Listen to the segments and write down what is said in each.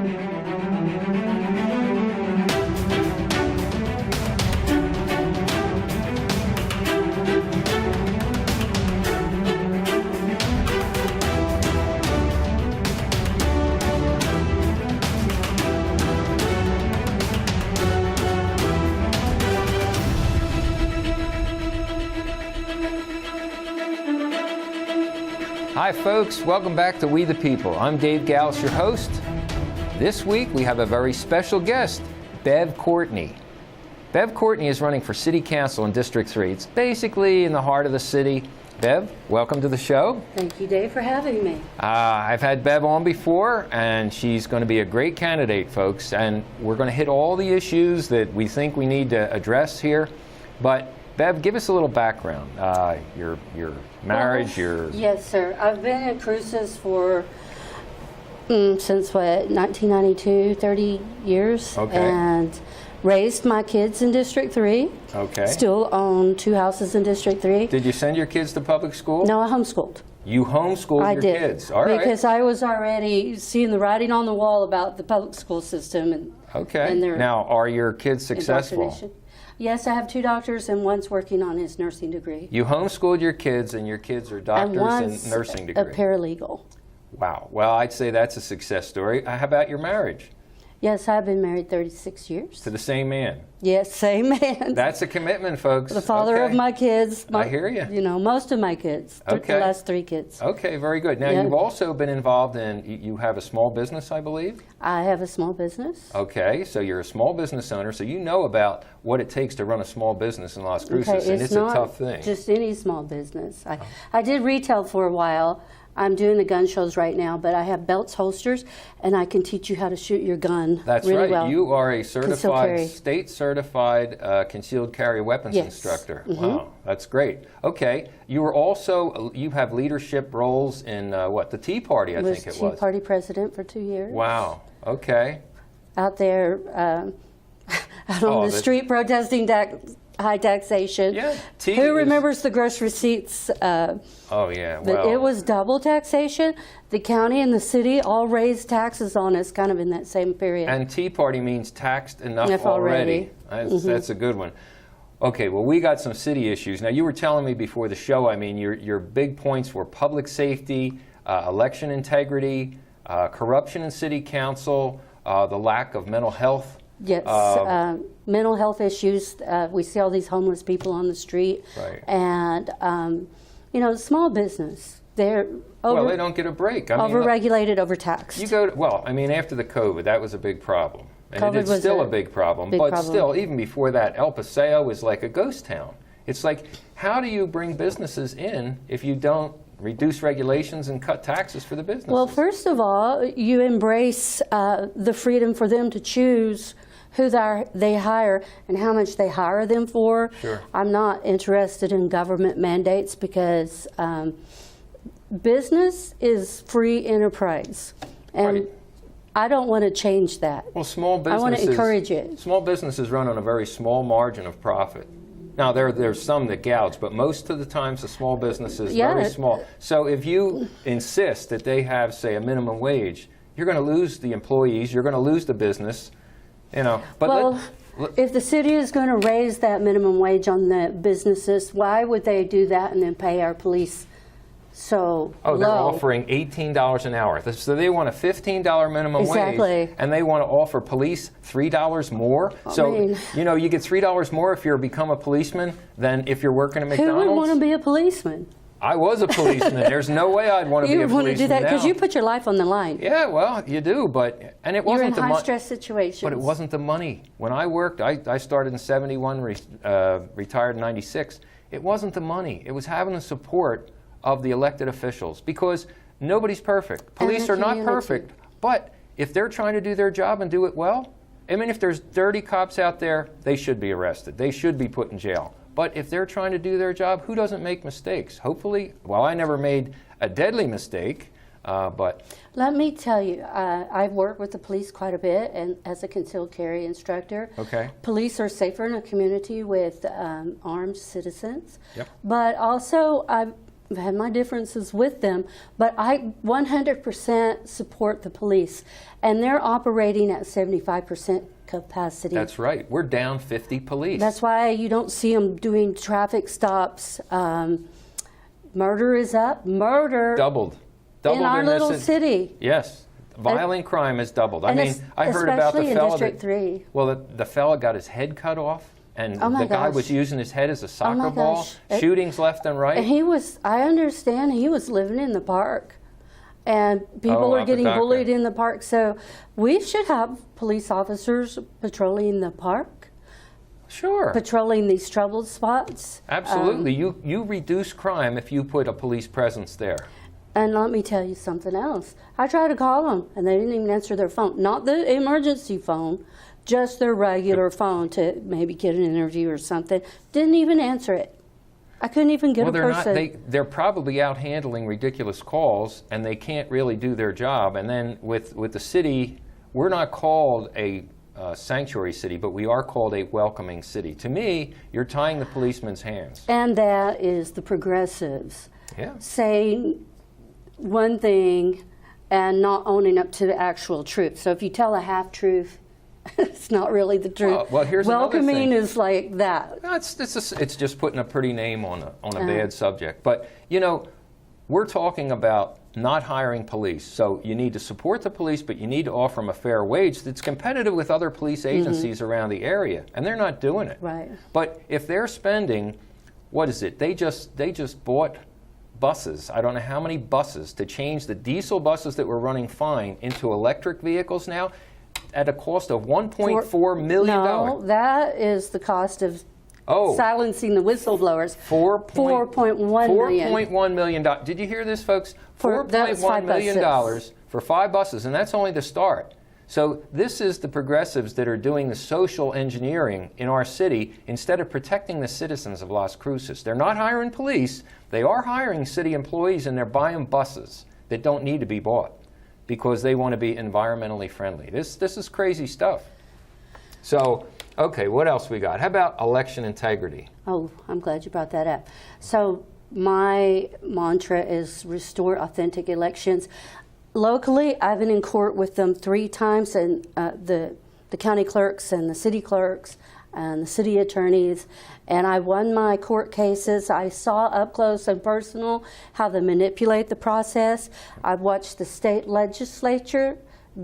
Hi folks, welcome back to We the People. I'm Dave Gallus, your host. This week we have a very special guest, Bev Courtney. Bev Courtney is running for City Council in District 3. It's basically in the heart of the city. Bev, welcome to the show. Thank you, Dave, for having me. I've had Bev on before, and she's going to be a great candidate, folks. And we're going to hit all the issues that we think we need to address here. But Bev, give us a little background. Your marriage, Yes, sir. I've been at Cruces for since what, 1992, 30 years. Okay. And raised my kids in District 3. Okay. Still own 2 houses in District 3. Did you send your kids to public school? No, I homeschooled. You homeschooled your kids. All right. Because I was already seeing the writing on the wall about the public school system. And, okay. And their now, are your kids successful? Yes, I have 2 doctors and one's working on his nursing degree. You homeschooled your kids and your kids are doctors and one's in nursing degree. A paralegal. Wow. Well, I'd say that's a success story. How about your marriage? Yes, I've been married 36 years. To the same man? Yes, same man. That's a commitment, folks. The father of my kids. I hear you. You know, most of my kids. Okay. The last 3 kids. Okay, very good. Now, you've also been involved in, you have a small business, I believe? I have a small business. Okay, so you're a small business owner, so you know about what it takes to run a small business in Las Cruces, and it's a tough thing. Just any small business. I did retail for a while. I'm doing the gun shows right now, but I have belts, holsters, and I can teach you how to shoot your gun. That's really right. Well. You are a certified, state-certified concealed carry weapons instructor. Mm-hmm. Wow, that's great. Okay, you were also, you have leadership roles in what, the Tea Party, I think it was. Tea Party president for 2 years. Wow, okay. Out there, out on the street protesting high taxation. Yeah. Who remembers the gross receipts? Oh, yeah. Well, it was double taxation. The county and the city all raised taxes on us kind of in that same period. And Tea Party means taxed enough already. That's a good one. Okay, well, we got some city issues. Now, you were telling me before the show, I mean, your big points were public safety, election integrity, corruption in city council, the lack of mental health. Yes, mental health issues. We see all these homeless people on the street. Right. And, you know, small business, they're well, they don't get a break. I mean, overregulated, overtaxed. You go to, well, I mean, after the COVID, that was a big problem. And it's still a big problem. Still, even before that, El Paseo is like a ghost town. It's like, how do you bring businesses in if you don't reduce regulations and cut taxes for the businesses? Well, first of all, you embrace the freedom for them to choose who they hire and how much they hire them for. Sure. I'm not interested in government mandates because business is free enterprise. And right. I don't want to change that. Well, small businesses, I want to encourage it. Small businesses run on a very small margin of profit. Now, there's some that gouge, but most of the times the small business is very small. So if you insist that they have, say, a minimum wage, you're going to lose the employees, you're going to lose the business, you know. But if the city is going to raise that minimum wage on the businesses, why would they do that and then pay our police so low? They're offering $18 an hour. So they want a $15 minimum wage, and they want to offer police $3 more. So, you know, you get $3 more if you become a policeman than if you're working at McDonald's. Who would want to be a policeman? I was a policeman. There's no way I'd want to be a policeman. You would want to do that because you put your life on the line. Yeah, well, you do, but and it wasn't the money. You're in high-stress situations. But it wasn't the money. When I worked, I started in '71, retired in '96. It wasn't the money. It was having the support of the elected officials, because nobody's perfect. Police are not perfect, but if they're trying to do their job and do it well, I mean, if there's dirty cops out there, they should be arrested. They should be put in jail. But if they're trying to do their job, who doesn't make mistakes? Hopefully, well, I never made a deadly mistake, but... Let me tell you, I've worked with the police quite a bit and as a concealed carry instructor. Okay. Police are safer in a community with armed citizens. Yep. But also, had my differences with them, but I 100% support the police, and they're operating at 75% capacity. That's right. We're down 50 police. That's why you don't see them doing traffic stops. Murder is up. Murder Doubled in our this little city. Yes. Violent crime has doubled. I And mean, I heard about the especially in fellow District that, 3. well, the fella got his head cut off, and Oh my the guy gosh. was using his head as a soccer my ball. gosh. Shootings left and right. And he was, I understand, he was living in the park. And people Oh, are getting Apodaca. bullied in the park. So we should have police officers patrolling the park, Sure. patrolling these troubled spots. Absolutely. You reduce crime if you put a police presence there. And let me tell you something else. I tried to call them, and they didn't even answer their phone. Not the emergency phone, just their regular phone to maybe get an interview or something. Didn't even answer it. I couldn't even get Well, a they're person. not. They're probably out handling ridiculous calls, and they can't really do their job. And then with the city, we're not called a sanctuary city, but we are called a welcoming city. To me, you're tying the policeman's hands. And that is the progressives Yeah. saying one thing and not owning up to the actual truth. So if you tell a half-truth, it's not really the truth. Well, here's another Welcoming thing. is like that. No, it's just putting a pretty name on a bad subject. But, you know, we're talking about not hiring police. So you need to support the police, but you need to offer them a fair wage that's competitive with other police agencies around the area. And they're not doing it. Right. But if they're spending, what is it? They just bought buses. I don't know how many buses to change the diesel buses that were running fine into electric vehicles now at a cost of $1.4 million. No, that is the cost of Oh. silencing the whistleblowers. $4.1 million. $4.1 million. Did you hear this, folks? That was $4.1 million buses. for 5 buses, and that's only the start. So this is the progressives that are doing the social engineering in our city instead of protecting the citizens of Las Cruces. They're not hiring police. They are hiring city employees, and they're buying buses that don't need to be bought because they want to be environmentally friendly. This is crazy stuff. So, okay, what else we got? How about election integrity? Oh, I'm glad you brought that up. So my mantra is restore authentic elections. Locally, I've been in court with them 3 times, and the county clerks and the city clerks and the city attorneys, and I won my court cases. I saw up close and personal how they manipulate the process. I've watched the state legislature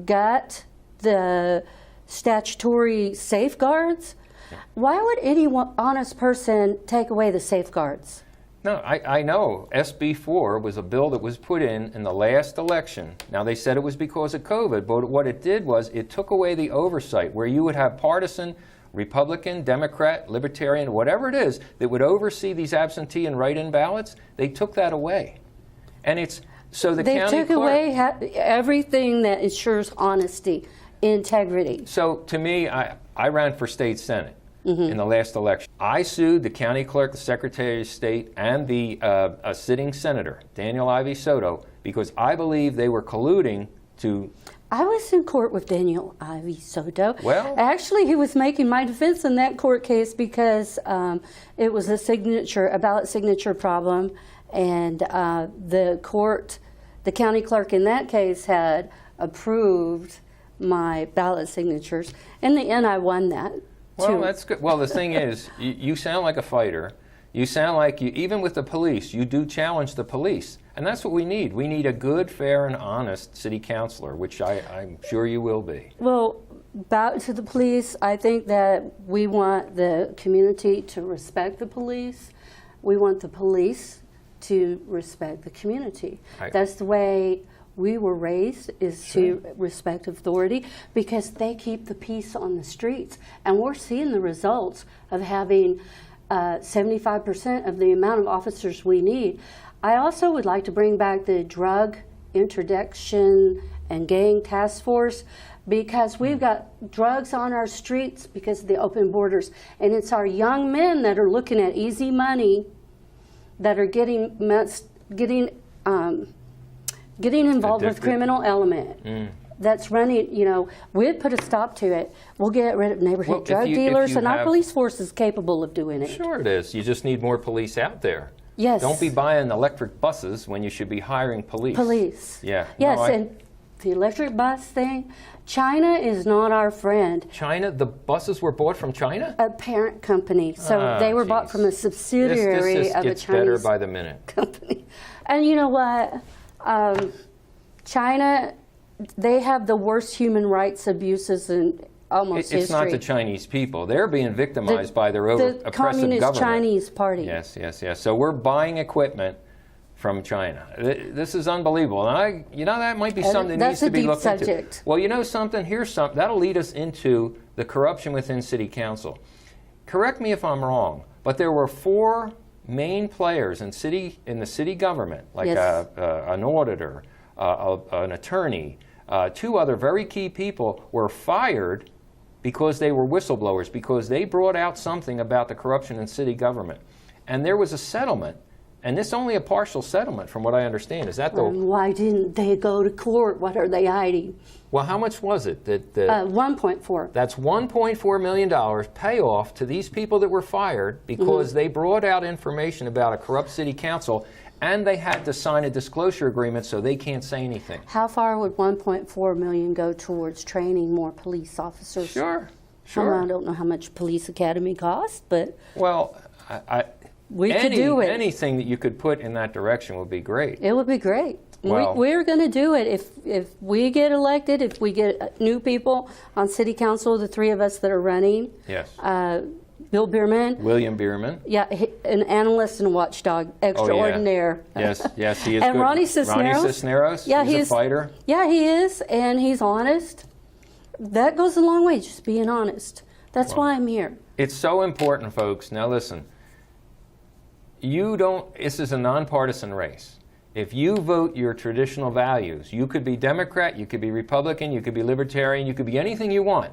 gut the statutory safeguards. Why would any honest person take away the safeguards? No, I know. SB 4 was a bill that was put in the last election. Now, they said it was because of COVID, but what it did was it took away the oversight where you would have partisan, Republican, Democrat, Libertarian, whatever it is, that would oversee these absentee and write-in ballots. They took that away. And it's, so the They county took clerk, away everything that ensures honesty, integrity. So to me, I ran for state senate in the last election. I sued the county clerk, the secretary of state, and the a sitting senator, Daniel Ivy Soto, because I believe they were colluding to. I was in court with Daniel Ivy Soto. Well, actually, he was making my defense in that court case because it was a ballot signature problem, and the county clerk in that case had approved my ballot signatures. In the end, I won that. Well, that's good. Well, the thing is, you sound like a fighter. You sound like even with the police, you do challenge the police. And that's what we need. We need a good, fair, and honest city councilor, which I'm sure you will be. Well, back to the police, I think that we want the community to respect the police. We want the police to respect the community. That's the way we were raised, is to respect authority, because they keep the peace on the streets. And we're seeing the results of having 75% of the amount of officers we need. I also would like to bring back the drug interdiction and gang task force, because we've got drugs on our streets because of the open borders, and it's our young men that are looking at easy money that are getting involved with criminal element. That's running, we'd put a stop to it. We'll get rid of neighborhood drug dealers, and our police force is capable of doing it. Sure it is. You just need more police out there. Yes. Don't be buying electric buses when you should be hiring police. Police. Yeah. Yes, No, and the electric bus thing, China is not our friend. China, the buses were bought from China? A parent company. So Ah, they were bought geez. from a subsidiary This of a gets better Chinese by the minute. company. And you know what? China, they have the worst human rights abuses in almost history. It's not the Chinese people. They're being victimized by their the oppressive Communist government. Chinese Party. Yes, yes, yes. So we're buying equipment from China. This is unbelievable. And that might be something that needs to be looked That's a deep subject. into. Well, you know something? Here's something. That'll lead us into the corruption within City Council. Correct me if I'm wrong, but there were 4 main players in the city government, like Yes. an auditor, an attorney, 2 other very key people were fired because they were whistleblowers, because they brought out something about the corruption in city government. And there was a settlement, and this is only a partial settlement from what I understand. Is that the... Why didn't they go to court? What are they hiding? Well, how much was it? 1.4. That's $1.4 million payoff to these people that were fired because they brought out information about a corrupt city council, and they had to sign a disclosure agreement, so they can't say anything. How far would 1.4 million go towards training more police officers? Sure, I sure. don't know how much police academy costs, but Well, we could do it. Anything that you could put in that direction would be great. It would be great. Well- We're going to do it. If we get elected, if we get new people on city council, the 3 of us that are running, Yes. Bill Bierman, William Bierman. yeah, an analyst and watchdog extraordinaire. Yes, yes, he is And good. Ronnie Cisneros. Ronnie Cisneros, Yeah, he's a fighter. Yeah, he is, and he's honest. That goes a long way, just being honest. That's why I'm here. It's so important, folks. Now listen, this is a nonpartisan race. If you vote your traditional values, you could be Democrat, you could be Republican, you could be Libertarian, you could be anything you want.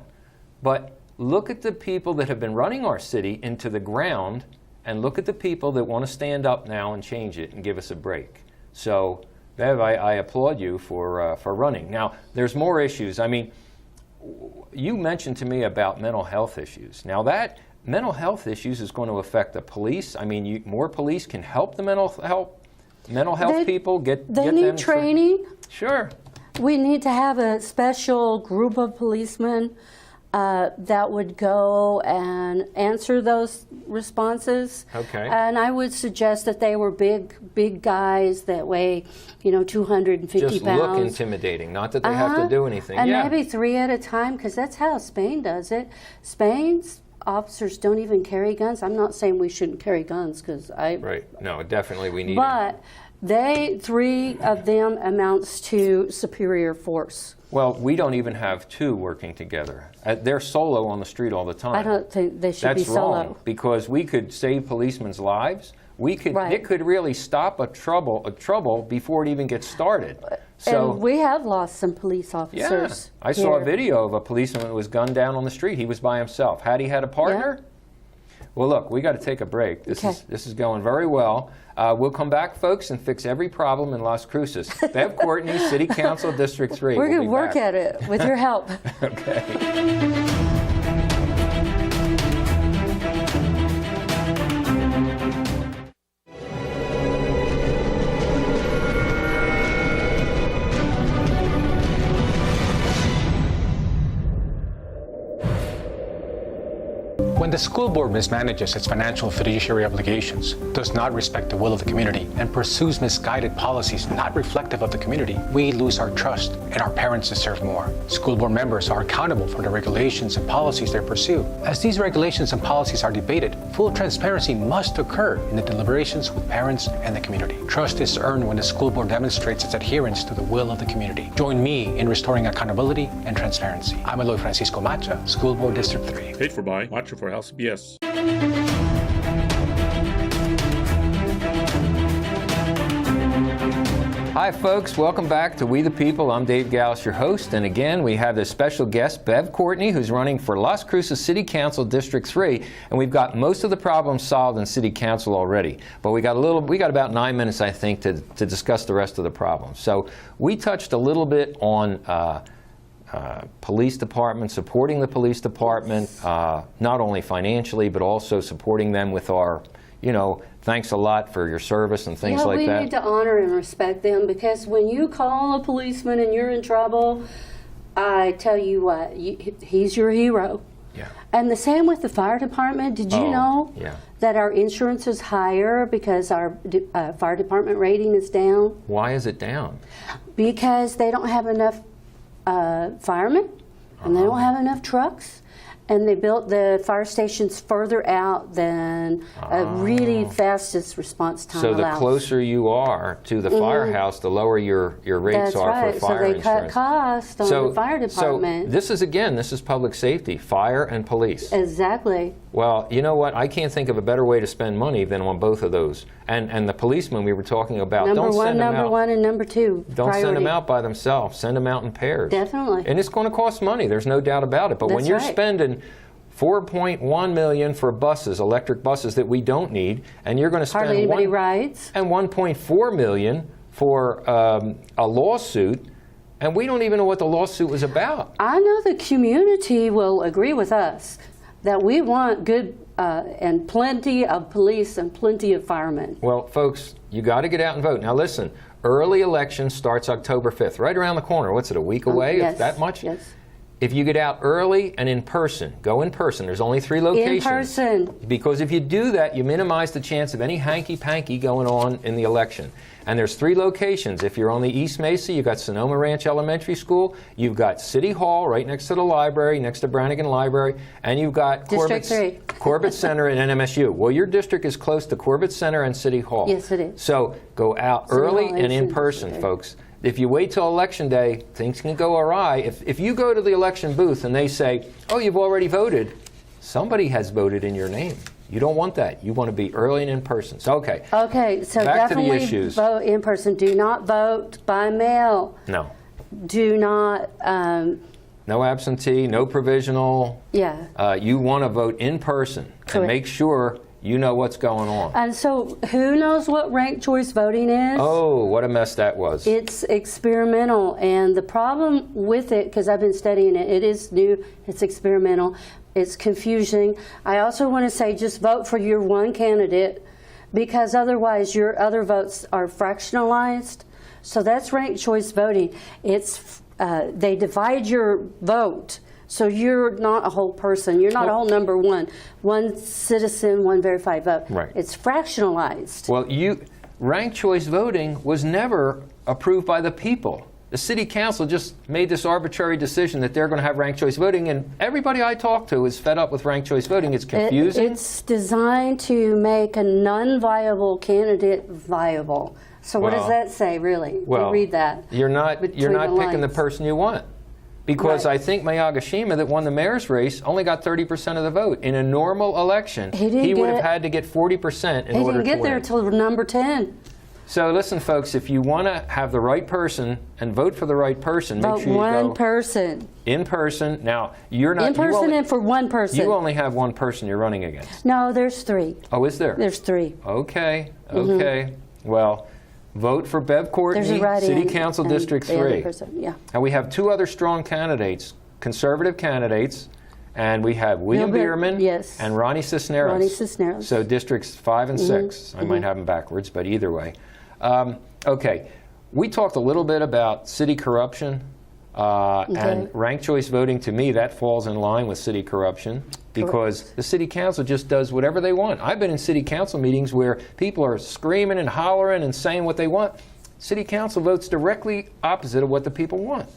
But look at the people that have been running our city into the ground, and look at the people that want to stand up now and change it and give us a break. So, Bev, I applaud you for running. Now, there's more issues. I mean, you mentioned to me about mental health issues. Now, that mental health issues is going to affect the police. I mean, more police can help the mental health people get They them need training. Sure. We need to have a special group of policemen that would go and answer those responses. Okay. And I would suggest that they were big guys that weigh, 250 Just pounds. look intimidating. Not that they have to do anything. And yeah. maybe 3 at a time, because that's how Spain does it. Spain's officers don't even carry guns. I'm not saying we shouldn't carry guns, because Right. No, definitely we need But 3 of them amounts to superior force. Well, we don't even have 2 working together. They're solo on the street all the time. I don't think they should That's be solo. wrong, because we could save policemen's lives. Right. It could really stop a trouble before it even gets started. So And we have lost some police yeah, officers. I saw a here. video of a policeman that was gunned down on the street. He was by himself. Had he had a partner? Well, look, we got to take a break. This is going very well. We'll come back, folks, and fix every problem in Las Cruces. Bev Courtney, City Council, District 3. We're We'll going to be work back. at it with your help. Okay. When the school board mismanages its financial fiduciary obligations, does not respect the will of the community, and pursues misguided policies not reflective of the community, we lose our trust and our parents deserve more. School board members are accountable for the regulations and policies they pursue. As these regulations and policies are debated, full transparency must occur in the deliberations with parents and the community. Trust is earned when the school board demonstrates its adherence to the will of the community. Join me in restoring accountability and transparency. I'm Eloy Francisco Macha, School Board District 3. Paid for by Macho for House BS. Hi, folks. Welcome back to We the People. I'm Dave Gallus, your host. And again, we have this special guest, Bev Courtney, who's running for Las Cruces City Council District 3. And we've got most of the problems solved in City Council already. But we got about 9 minutes, I think, to discuss the rest of the problems. So we touched a little bit on police department, supporting the police department, not only financially, but also supporting them with our thanks a lot for your service and things Yeah, like we that. need to honor and respect them, because when you call a policeman and you're in trouble, I tell you what, he's your hero. Yeah. And the same with the fire department. Did you know yeah. that our insurance is higher because our fire department rating is down? Why is it down? Because they don't have enough firemen, and they don't have enough trucks. And they built the fire stations further out than a really fastest response time So the allows. closer you are to the firehouse, the lower your rates That's are right. for fire So they insurance. cut costs on the fire department. So this is public safety, fire and police. Exactly. Well, you know what? I can't think of a better way to spend money than on both of those. And the policemen we were talking about, Number don't one, send them number out. one, and number two. Don't priority. send them out by themselves. Send them out in pairs. Definitely. And it's going to cost money. There's no doubt about it. But when That's you're right. spending $4.1 million for buses, electric buses that we don't need, and you're going to spend Hardly anybody rides. and $1.4 million for a lawsuit, and we don't even know what the lawsuit was about. I know the community will agree with us that we want good and plenty of police and plenty of firemen. Well, folks, you got to get out and vote. Now, listen, early election starts October 5th, right around the corner. What's it, a week away? Yes. If that much? Yes. If you get out early and in person, go in person. There's only 3 locations. In person. Because if you do that, you minimize the chance of any hanky-panky going on in the election. And there's 3 locations. If you're on the East Mesa, you've got Sonoma Ranch Elementary School, you've got City Hall right next to the library, next to Brannigan Library, and you've got District 3. Corbett Center and NMSU. Well, your district is close to Corbett Center and City Hall. Yes, it is. So go out City early Hall and is in in person, District 3. folks. If you wait till Election Day, things can go awry. If you go to the election booth and they say, oh, you've already voted, somebody has voted in your name. You don't want that. You want to be early and in person. So, okay. Okay, so Back to the definitely issues. vote in person. Do not vote by mail. No. Do not, No absentee, no provisional. yeah. You want to vote in person and Correct. make sure you know what's going on. And so who knows what ranked choice voting is? Oh, what a mess that was. It's experimental, and the problem with it, because I've been studying it, it is new, it's experimental, it's confusing. I also want to say just vote for your one candidate, because otherwise your other votes are fractionalized. So that's ranked choice voting. It's they divide your vote. So you're not a whole person. You're not a whole number one. One citizen, one verified vote. Right. It's fractionalized. Well, ranked choice voting was never approved by the people. The city council just made this arbitrary decision that they're going to have ranked choice voting, and everybody I talk to is fed up with ranked choice voting. It's confusing. It's designed to make a non-viable candidate viable. So what does Well- that say, really? Well, You read that. You're not between picking the the lines. person you want. Because Right. I think Mayagashima, that won the mayor's race, only got 30% of the vote. In a normal election, He didn't would have get- had to get 40% in He order didn't to get there win. till number 10. So listen, folks, if you want to have the right person and vote for the right person, make Vote sure you one go person. in person. Now, you're not In person you only, and for one person. you only have one person you're running against. No, there's 3. Oh, is there? There's 3. Okay, okay. Well, vote for Bev Courtney, There's a write-in. City Council and District the other 3. person, yeah. And we have 2 other strong candidates, conservative candidates, and we have William Neil Bierman yes. and Ronnie Cisneros. Ronnie Cisneros. So districts 5 and 6. I might have them backwards, but either way. Okay, we talked a little bit about city corruption, and ranked choice voting. To me, that falls in line with city corruption because the city council just does whatever they want. I've been in city council meetings where people are screaming and hollering and saying what they want. City council votes directly opposite of what the people want.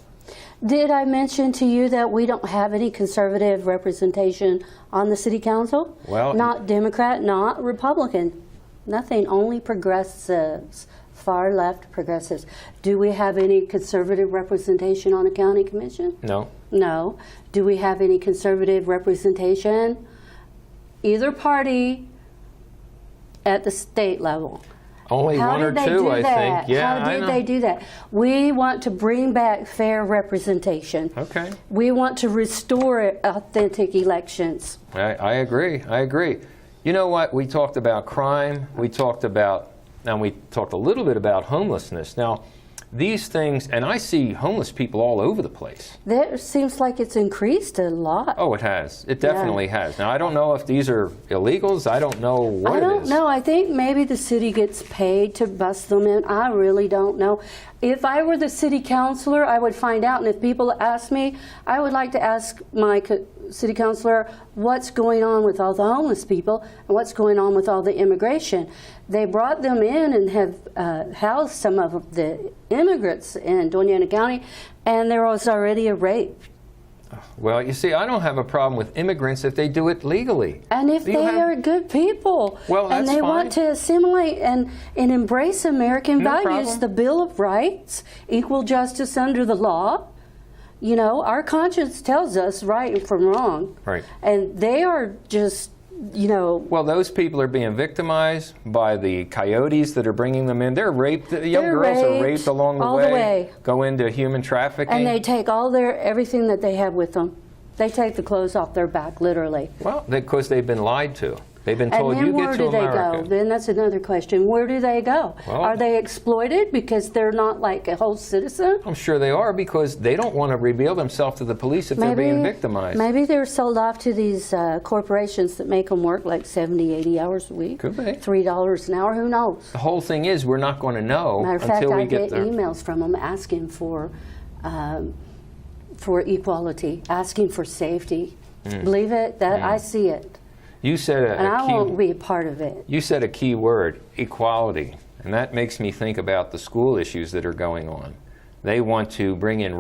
Did I mention to you that we don't have any conservative representation on the city council? Well, not Democrat, not Republican, nothing, only progressives, far left progressives. Do we have any conservative representation on a county commission? No. No. Do we have any conservative representation? Either party at the state level. Only How one or did they two, do I that? think. Yeah, How I did know. they do that? We want to bring back fair representation. Okay. We want to restore authentic elections. I agree. I agree. You know what? We talked about crime. We talked a little bit about homelessness. Now, these things, and I see homeless people all over the place. There seems like it's increased a lot. Oh, it has. It definitely has. Now, I don't know if these are illegals. I don't know what it is. I don't know. I think maybe the city gets paid to bust them in. I really don't know. If I were the city councilor, I would find out. And if people ask me, I would like to ask my city councilor what's going on with all the homeless people and what's going on with all the immigration. They brought them in and have housed some of the immigrants in Doña Ana County, and there was already a rape. Well, you see, I don't have a problem with immigrants if they do it legally. And if they are good people, well, and they want to assimilate and embrace American values, problem. the Bill of Rights, equal justice under the law. You know, our conscience tells us right from wrong. Right. And they are just, you know. Well, those people are being victimized by the coyotes that are bringing them in. They're raped. Young girls are raped along all the way. Go into human trafficking. And they take everything that they have with them. They take the clothes off their back, literally. Well, because they've been lied to. They've been told, you get to America. And then where do they go? Then that's another question. Where do they go? Well, are they exploited because they're not like a whole citizen? I'm sure they are, because they don't want to reveal themselves to the police if they're being victimized. Maybe they're sold off to these corporations that make them work like 70, 80 hours a week. Could be. $3 an hour, who knows? The whole thing is, we're not going to know Matter of fact, until we I get get there. emails from them asking for equality, asking for safety. Believe it? That I see it. You said And I won't be a part of it. You said a key word, equality, and that makes me think about the school issues that are going on. They want to bring in,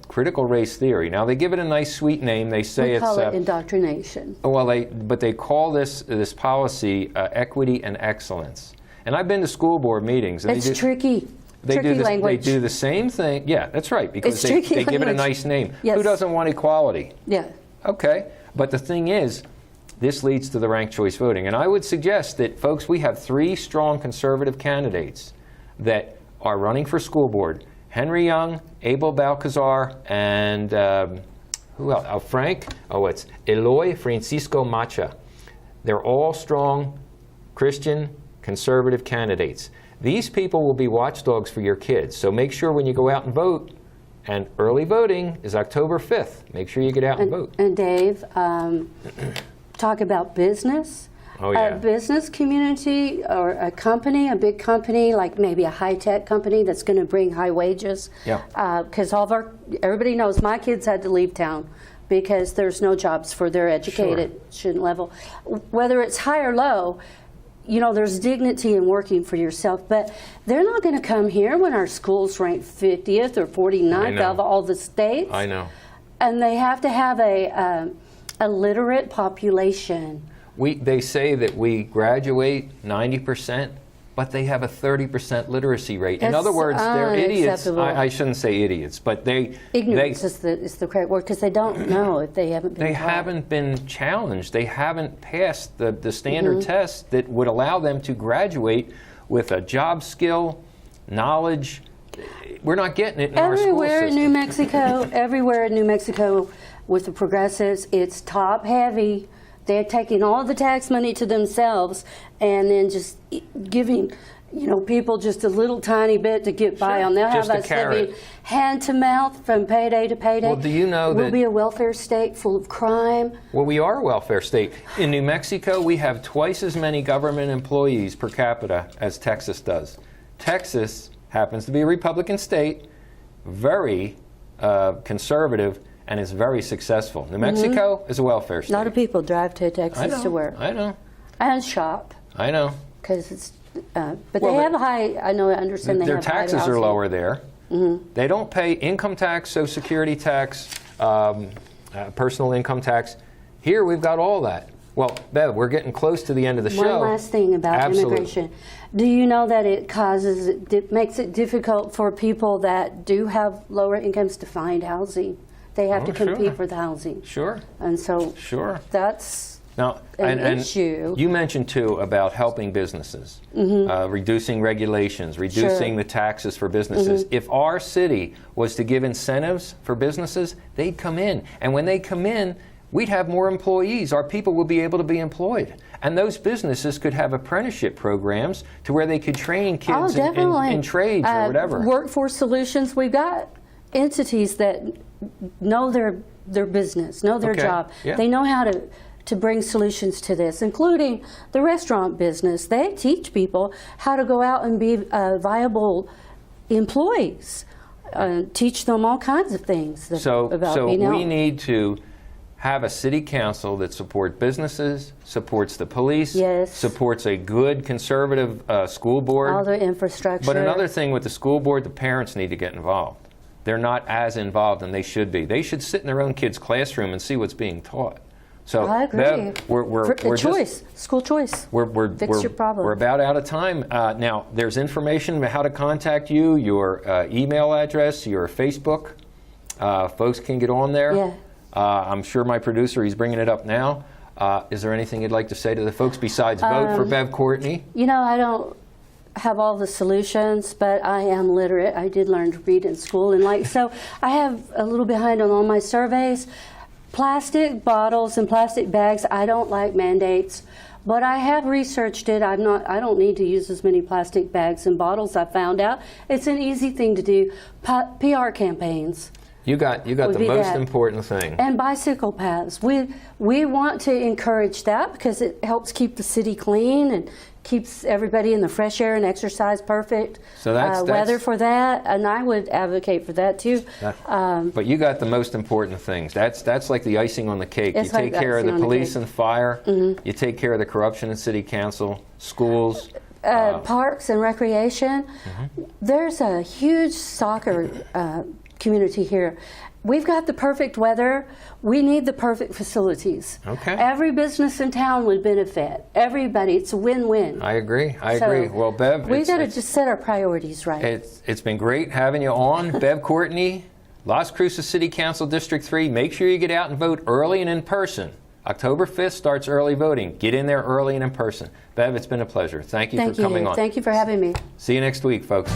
critical race theory. Now, they give it a nice, sweet name. They say We it's call it indoctrination. well, but they call this policy equity and excellence. And I've been to school board meetings. And It's tricky. They tricky language. They do the same thing. Yeah, that's right, because It's tricky they give it a language. nice name. Yes. Who doesn't want equality? Yeah. Okay, but the thing is, this leads to the ranked choice voting. And I would suggest that, folks, we have 3 strong conservative candidates that are running for school board. Henry Young, Abel Balcazar, and who else? It's Eloy Francisco Macha. They're all strong Christian conservative candidates. These people will be watchdogs for your kids. So make sure when you go out and vote, and early voting is October 5th. Make sure you get out and vote. And Dave, talk about business. Oh, yeah. A business community or a company, a big company, like maybe a high-tech company that's going to bring high wages. Yeah. Because everybody knows my kids had to leave town because there's no jobs for their education level. Whether it's high or low, you know, there's dignity in working for yourself, but they're not going to come here when our schools rank 50th or 49th out of all the states. I know. And they have to have a literate population. They say that we graduate 90%, but they have a 30% literacy rate. In other words, they're idiots. I shouldn't say idiots, but ignorance is the correct word, because they don't know if they haven't been They taught. haven't been challenged. They haven't passed the standard tests that would allow them to graduate with a job skill, knowledge. We're not getting it in our school Everywhere in system. New Mexico, everywhere in New Mexico with the progressives, it's top heavy. They're taking all the tax money to themselves and then just giving, you know, people just a little tiny bit to get by on. They'll have us living hand to mouth from payday to payday. Well, do you know we'll be a welfare state full of crime? Well, we are a welfare state. In New Mexico, we have twice as many government employees per capita as Texas does. Texas happens to be a Republican state, very conservative, and is very successful. New Mexico is a welfare state. A lot of people drive to Texas to work. I know. And shop. I know. Because it's, but they have a high, I understand they their have high taxes housing. are lower there. They don't pay income tax, Social Security tax, personal income tax. Here we've got all that. Well, Bev, we're getting close to the end of the show. One last thing about immigration. Do you know that it makes it difficult for people that do have lower incomes to find housing? They have to compete for the housing. Sure. And so that's an issue. You mentioned, too, about helping businesses, reducing regulations, reducing the taxes for businesses. If our city was to give incentives for businesses, they'd come in. And when they come in, we'd have more employees. Our people would be able to be employed. And those businesses could have apprenticeship programs to where they could train kids in trades or whatever. Workforce Solutions, we've got entities that know their business, know their job. Yeah. They know how to bring solutions to this, including the restaurant business. They teach people how to go out and be viable employees, teach them all kinds of things. So we need to have a city council that supports businesses, supports the police, supports a good conservative school board. All the infrastructure. But another thing with the school board, the parents need to get involved. They're not as involved, and they should be. They should sit in their own kid's classroom and see what's being taught. So, I agree. Bev, we're choice, school choice. Fix your problem. We're about out of time. Now, there's information about how to contact you, your email address, your Facebook. Folks can get on there. Yeah. I'm sure my producer, he's bringing it up now. Is there anything you'd like to say to the folks besides vote for Bev Courtney? You know, I don't have all the solutions, but I am literate. I did learn to read in school, and so I have a little behind on all my surveys. Plastic bottles and plastic bags, I don't like mandates, but I have researched it. I don't need to use as many plastic bags and bottles. I found out it's an easy thing to do. PR campaigns. You got the most important thing. And bicycle paths. We want to encourage that because it helps keep the city clean and keeps everybody in the fresh air and exercise perfect. So that's weather for that, and I would advocate for that too. But you got the most important things. That's like the icing on the cake. You take care of the police and fire. You take care of the corruption in city council, schools. Parks and recreation. There's a huge soccer community here. We've got the perfect weather. We need the perfect facilities. Okay. Every business in town would benefit. Everybody. It's a win-win. I agree. I agree. Well, Bev, we got to just set our priorities right. It's been great having you on. Bev Courtney, Las Cruces City Council District 3. Make sure you get out and vote early and in person. October 5th starts early voting. Get in there early and in person. Bev, it's been a pleasure. Thank you for coming on. Thank you for having me. See you next week, folks.